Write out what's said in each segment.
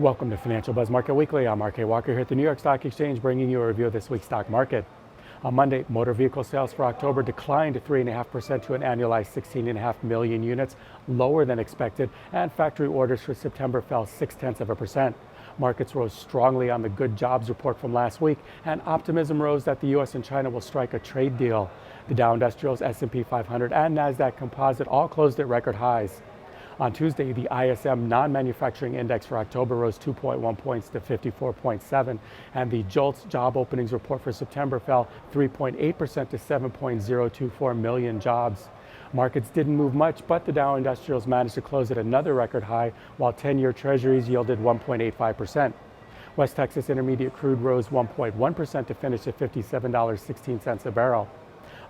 Welcome to Financial Buzz Market Weekly. I'm RK Walker here at the New York Stock Exchange, bringing you a review of this week's stock market. On Monday, motor vehicle sales for October declined 3.5% to an annualized 16.5 million units, lower than expected, and factory orders for September fell 0.6%. Markets rose strongly on the good jobs report from last week, and optimism rose that the U.S. and China will strike a trade deal. The Dow Industrials, S&P 500, and Nasdaq Composite all closed at record highs. On Tuesday, the ISM non-manufacturing index for October rose 2.1 points to 54.7, and the JOLTS job openings report for September fell 3.8% to 7.024 million jobs. Markets didn't move much, but the Dow Industrials managed to close at another record high, while 10-year Treasuries yielded 1.85%. West Texas Intermediate crude rose 1.1% to finish at $57.16 a barrel.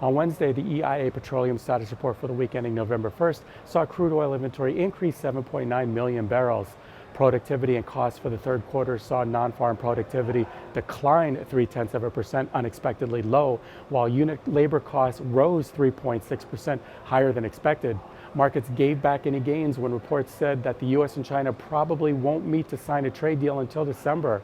On Wednesday, the EIA petroleum status report for the week ending November 1st saw crude oil inventory increase 7.9 million barrels. Productivity and costs for the third quarter saw non-farm productivity decline 0.3%, unexpectedly low, while unit labor costs rose 3.6%, higher than expected. Markets gave back any gains when reports said that the U.S. and China probably won't meet to sign a trade deal until December.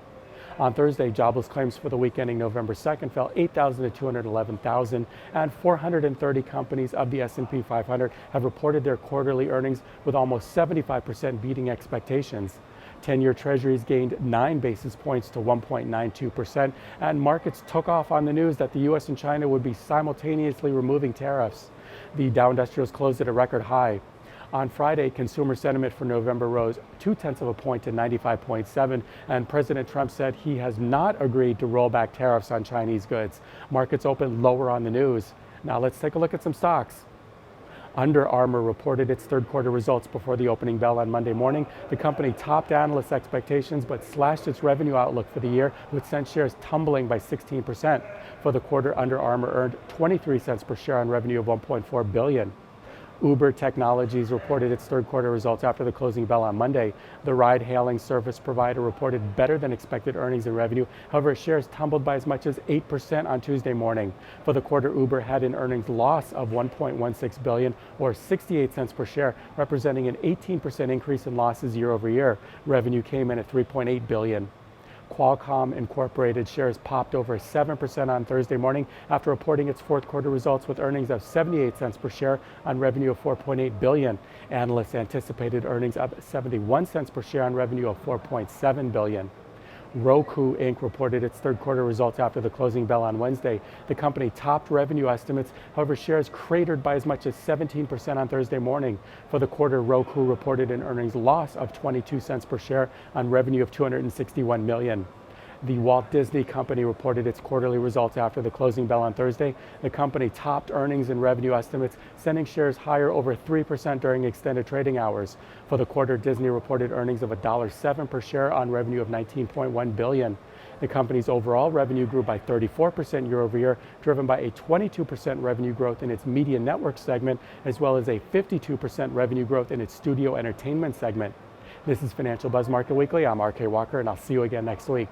On Thursday, jobless claims for the week ending November 2nd fell 8,000 to 211,000, and 430 companies of the S&P 500 have reported their quarterly earnings, with almost 75% beating expectations. 10-year Treasuries gained 9 basis points to 1.92%, and markets took off on the news that the U.S. and China would be simultaneously removing tariffs. The Dow Industrials closed at a record high. On Friday, consumer sentiment for November rose 0.2 point to 95.7, and President Trump said he has not agreed to roll back tariffs on Chinese goods. Markets opened lower on the news. Now let's take a look at some stocks. Under Armour reported its third quarter results before the opening bell on Monday morning. The company topped analyst expectations but slashed its revenue outlook for the year, with sent shares tumbling by 16%. For the quarter, Under Armour earned 23 cents per share on revenue of $1.4 billion. Uber Technologies reported its third quarter results after the closing bell on Monday. The ride-hailing service provider reported better than expected earnings and revenue. However, shares tumbled by as much as 8% on Tuesday morning. For the quarter, Uber had an earnings loss of $1.16 billion, or 68 cents per share, representing an 18% increase in losses year over year. Revenue came in at $3.8 billion. Qualcomm Incorporated shares popped over 7% on Thursday morning after reporting its fourth quarter results with earnings of 78 cents per share on revenue of $4.8 billion. Analysts anticipated earnings of 71 cents per share on revenue of $4.7 billion. Roku Inc. reported its third quarter results after the closing bell on Wednesday. The company topped revenue estimates, however, shares cratered by as much as 17% on Thursday morning. For the quarter, Roku reported an earnings loss of 22 cents per share on revenue of $261 million. The Walt Disney Company reported its quarterly results after the closing bell on Thursday. The company topped earnings and revenue estimates, sending shares higher over 3% during extended trading hours. For the quarter, Disney reported earnings of $1.07 per share on revenue of $19.1 billion. The company's overall revenue grew by 34% year over year, driven by a 22% revenue growth in its media network segment, as well as a 52% revenue growth in its studio entertainment segment. This is Financial Buzz Market Weekly. I'm RK Walker, and I'll see you again next week.